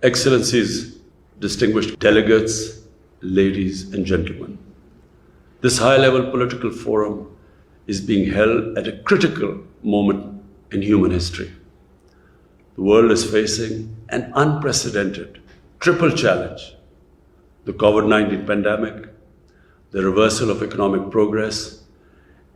Excellencies, distinguished delegates, ladies and gentlemen, this high-level political forum is being held at a critical moment in human history. The world is facing an unprecedented triple challenge: the COVID-19 pandemic, the reversal of economic progress,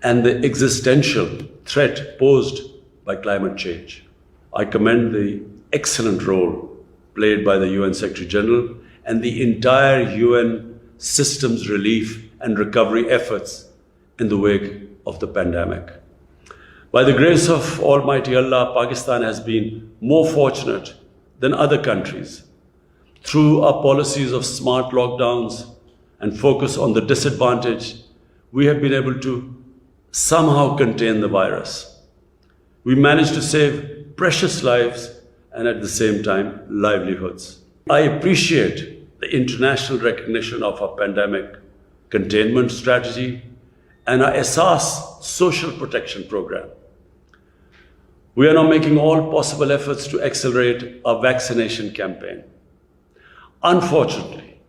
and the existential threat posed by climate change. I commend the excellent role played by the UN Secretary General and the entire UN systems relief and recovery efforts in the wake of the pandemic. By the grace of Almighty Allah, Pakistan has been more fortunate than other countries. Through our policies of smart lockdowns and focus on the disadvantaged, we have been able to somehow contain the virus. We managed to save precious lives and at the same time, livelihoods. I appreciate the international recognition of our pandemic containment strategy and our Ehsaas social protection program. We are now making all possible efforts to accelerate our vaccination campaign. Unfortunately,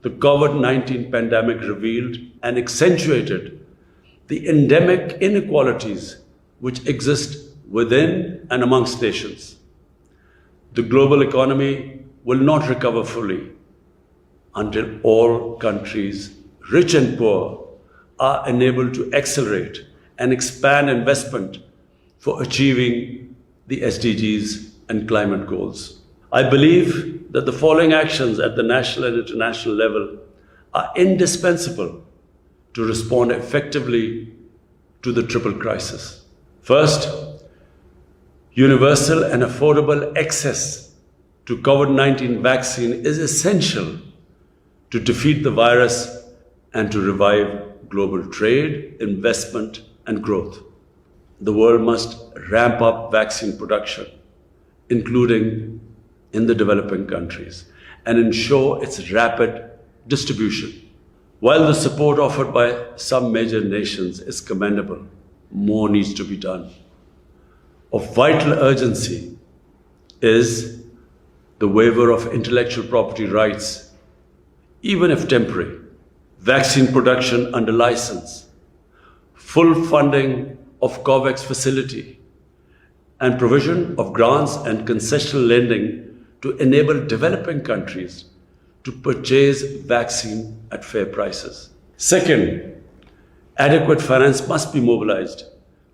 the COVID-19 pandemic revealed and accentuated the endemic inequalities which exist within and amongst nations. The global economy will not recover fully until all countries, rich and poor, are enabled to accelerate and expand investment for achieving the SDGs and climate goals. I believe that the following actions at the national and international level are indispensable to respond effectively to the triple crisis. First, universal and affordable access to COVID-19 vaccine is essential to defeat the virus and to revive global trade, investment, and growth. The world must ramp up vaccine production, including in the developing countries, and ensure its rapid distribution. While the support offered by some major nations is commendable, more needs to be done. Of vital urgency is the waiver of intellectual property rights, even if temporary, vaccine production under license, full funding of COVAX facility, and provision of grants and concessional lending to enable developing countries to purchase vaccine at fair prices. Second, adequate finance must be mobilized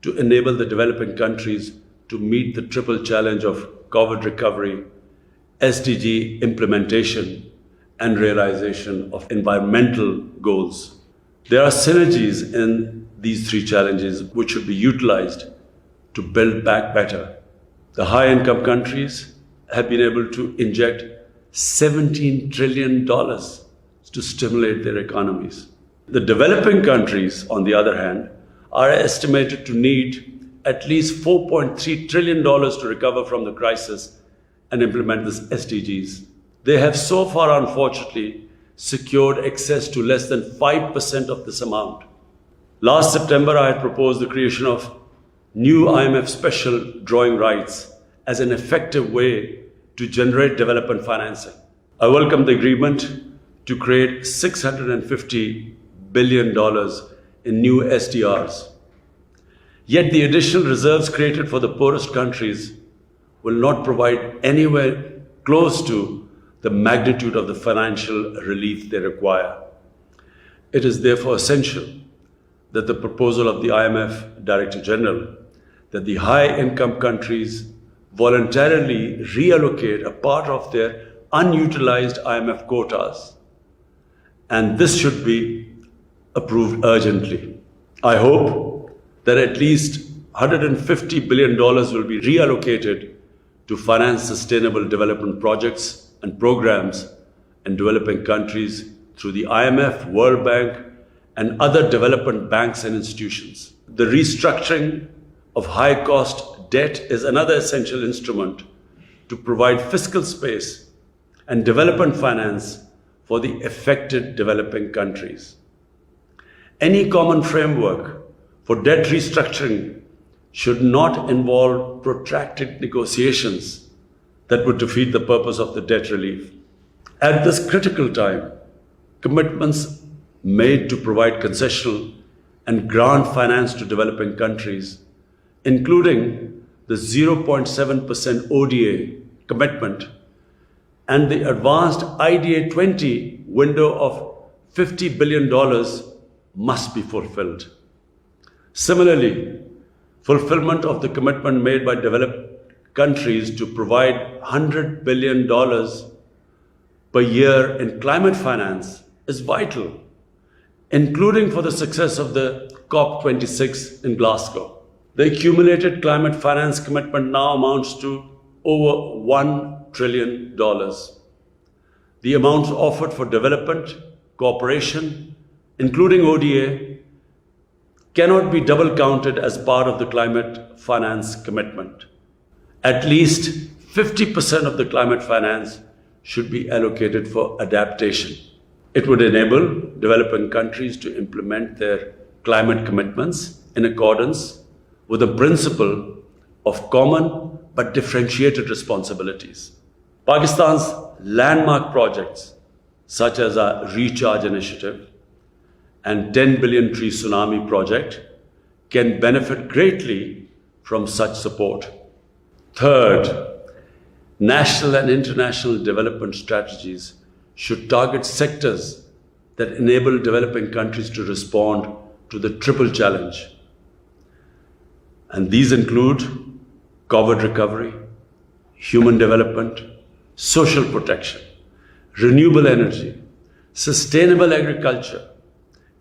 to enable the developing countries to meet the triple challenge of COVID recovery, SDG implementation, and realization of environmental goals. There are synergies in these three challenges which should be utilized to build back better. The high-income countries have been able to inject $17 trillion to stimulate their economies. The developing countries, on the other hand, are estimated to need at least $4.3 trillion to recover from the crisis and implement the SDGs. They have so far, unfortunately, secured access to less than 5% of this amount. Last September, I had proposed the creation of new IMF special drawing rights as an effective way to generate development financing. I welcome the agreement to create $650 billion in new SDRs. Yet the additional reserves created for the poorest countries will not provide anywhere close to the magnitude of the financial relief they require. It is therefore essential that the proposal of the IMF Director General that the high-income countries voluntarily reallocate a part of their unutilized IMF quotas, and this should be approved urgently. I hope that at least $150 billion will be reallocated to finance sustainable development projects and programs in developing countries through the IMF, World Bank, and other development banks and institutions. The restructuring of high-cost debt is another essential instrument to provide fiscal space and development finance for the affected developing countries. Any common framework for debt restructuring should not involve protracted negotiations, that would defeat the purpose of the debt relief. At this critical time, commitments made to provide concessional and grant finance to developing countries, including the 0.7% ODA commitment and the advanced IDA 20 window of $50 billion must be fulfilled. Similarly, fulfillment of the commitment made by developed countries to provide $100 billion per year in climate finance is vital, including for the success of the COP26 in Glasgow. The accumulated climate finance commitment now amounts to over $1 trillion. The amounts offered for development, cooperation, including ODA, cannot be double counted as part of the climate finance commitment. At least 50% of the climate finance should be allocated for adaptation. It would enable developing countries to implement their climate commitments in accordance with the principle of common but differentiated responsibilities. Pakistan's landmark projects, such as our Recharge Initiative and 10 billion tree tsunami project, can benefit greatly from such support. Third, national and international development strategies should target sectors that enable developing countries to respond to the triple challenge. And these include COVID recovery, human development, social protection, renewable energy, sustainable agriculture,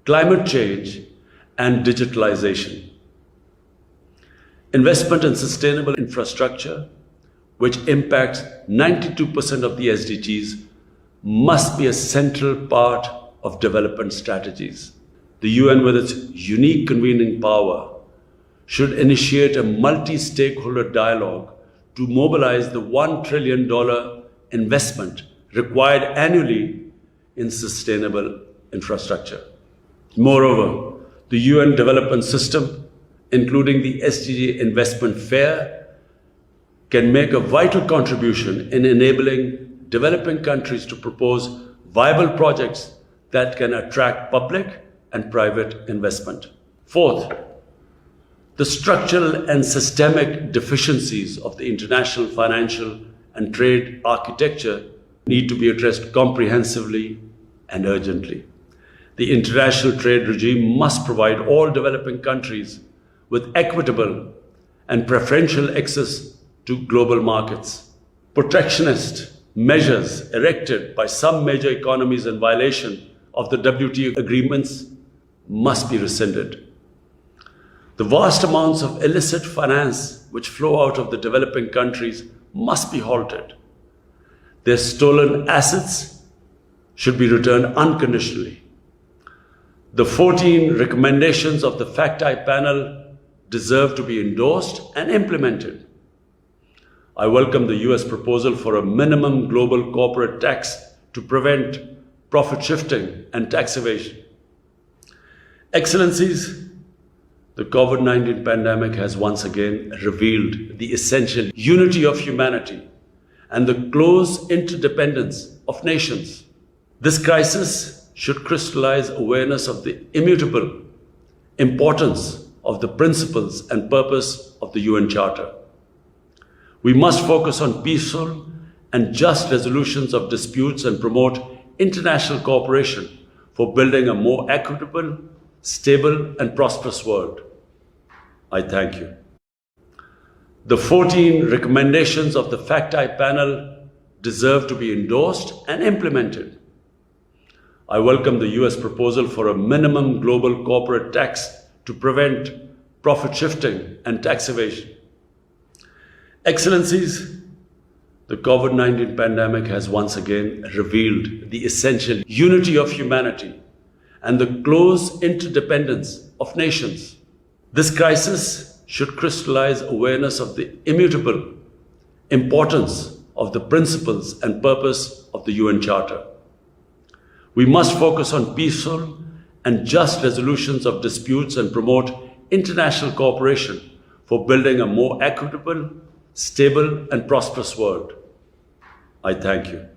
climate change, and digitalization. Investment in sustainable infrastructure, which impacts 92% of the SDGs, must be a central part of development strategies. The UN, with its unique convening power, should initiate a multi-stakeholder dialogue to mobilize the $1 trillion investment required annually in sustainable infrastructure. Moreover, the UN development system, including the SDG investment fair, can make a vital contribution in enabling developing countries to propose viable projects that can attract public and private investment. Fourth, the structural and systemic deficiencies of the international financial and trade architecture need to be addressed comprehensively and urgently. The international trade regime must provide all developing countries with equitable and preferential access to global markets. Protectionist measures erected by some major economies in violation of the WTO agreements must be rescinded. The vast amounts of illicit finance which flow out of the developing countries must be halted. Their stolen assets should be returned unconditionally. The 14 recommendations of the FACT-I panel deserve to be endorsed and implemented. I welcome the US proposal for a minimum global corporate tax to prevent profit shifting and tax evasion. Excellencies, the COVID-19 pandemic has once again revealed the essential unity of humanity and the close interdependence of nations. This crisis should crystallize awareness of the immutable importance of the principles and purpose of the UN Charter. We must focus on peaceful and just resolutions of disputes and promote international cooperation for building a more equitable, stable, and prosperous world. I thank you. The 14 recommendations of the FACT-I panel deserve to be endorsed and implemented. I welcome the US proposal for a minimum global corporate tax to prevent profit shifting and tax evasion. Excellencies, the COVID-19 pandemic has once again revealed the essential unity of humanity and the close interdependence of nations. This crisis should crystallize awareness of the immutable importance of the principles and purpose of the UN Charter. We must focus on peaceful and just resolutions of disputes and promote international cooperation for building a more equitable, stable, and prosperous world. I thank you.